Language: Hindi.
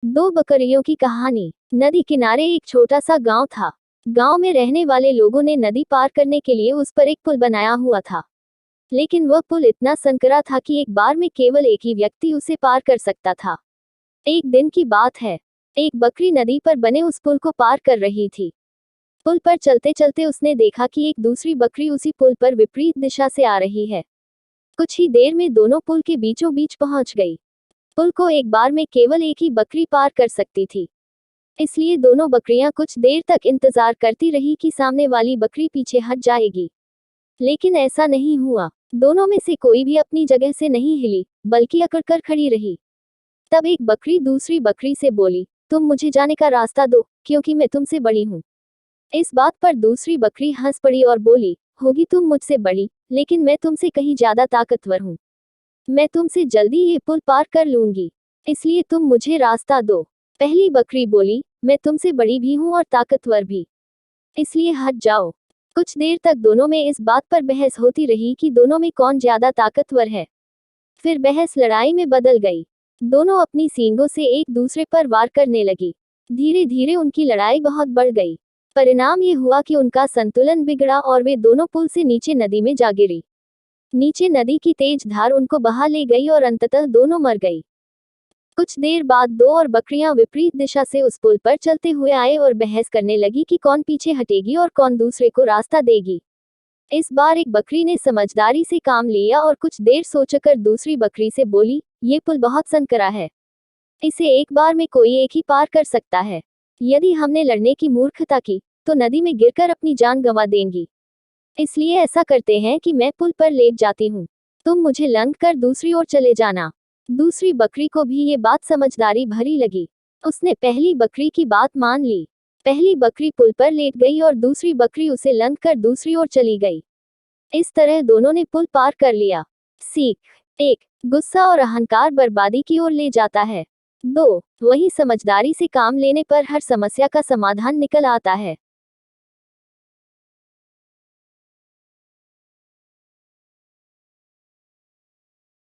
दो बकरियों की कहानी। नदी किनारे एक छोटा सा गांव था। गांव में रहने वाले लोगों ने नदी पार करने के लिए उस पर एक पुल बनाया हुआ था। लेकिन वह पुल इतना संकरा था कि एक बार में केवल एक ही व्यक्ति उसे पार कर सकता था। एक दिन की बात है। एक बकरी नदी पर बने उस पुल को पार कर रही थी। पुल पर चलते चलते उसने देखा कि एक दूसरी बकरी उसी पुल पर विपरीत दिशा से आ रही है। कुछ ही देर में दोनों पुल के बीचों बीच पहुंच गई। पुल को एक बार में केवल एक ही बकरी पार कर सकती थी। इसलिए दोनों बकरियां कुछ देर तक इंतजार करती रही कि सामने वाली बकरी पीछे हट जाएगी। लेकिन ऐसा नहीं हुआ। दोनों में से कोई भी अपनी जगह से नहीं हिली, बल्कि अकड़ कर खड़ी रही। तब एक बकरी दूसरी बकरी से बोली, तुम मुझे जाने का रास्ता दो, क्योंकि मैं तुमसे बड़ी हूँ। इस बात पर दूसरी बकरी हंस पड़ी और बोली, होगी तुम मुझसे बड़ी, लेकिन मैं तुमसे कहीं ज्यादा ताकतवर हूँ। मैं तुमसे जल्दी ये पुल पार कर लूंगी, इसलिए तुम मुझे रास्ता दो। पहली बकरी बोली, मैं तुमसे बड़ी भी हूँ और ताकतवर भी, इसलिए हट जाओ। कुछ देर तक दोनों में इस बात पर बहस होती रही कि दोनों में कौन ज्यादा ताकतवर है। फिर बहस लड़ाई में बदल गई। दोनों अपनी सींगों से एक दूसरे पर वार करने लगी। धीरे धीरे उनकी लड़ाई बहुत बढ़ गई। परिणाम ये हुआ कि उनका संतुलन बिगड़ा और वे दोनों पुल से नीचे नदी में जा गिरी। नीचे नदी की तेज धार उनको बहा ले गई और अंततः दोनों मर गई। कुछ देर बाद दो और बकरियां विपरीत दिशा से उस पुल पर चलते हुए आए और बहस करने लगी कि कौन पीछे हटेगी और कौन दूसरे को रास्ता देगी। इस बार एक बकरी ने समझदारी से काम लिया और कुछ देर सोचकर दूसरी बकरी से बोली, ये पुल बहुत संकरा है। इसे एक बार में कोई एक ही पार कर सकता है। यदि हमने लड़ने की मूर्खता की, तो नदी में गिरकर अपनी जान गंवा देंगी। इसलिए ऐसा करते हैं कि मैं पुल पर लेट जाती हूँ, तुम मुझे लंघ कर दूसरी ओर चले जाना। दूसरी बकरी को भी ये बात समझदारी भरी लगी। उसने पहली बकरी की बात मान ली। पहली बकरी पुल पर लेट गई और दूसरी बकरी उसे लंघ कर दूसरी ओर चली गई। इस तरह दोनों ने पुल पार कर लिया। सीख 1, गुस्सा और अहंकार बर्बादी की ओर ले जाता है। 2, वही समझदारी से काम लेने पर हर समस्या का समाधान निकल आता है।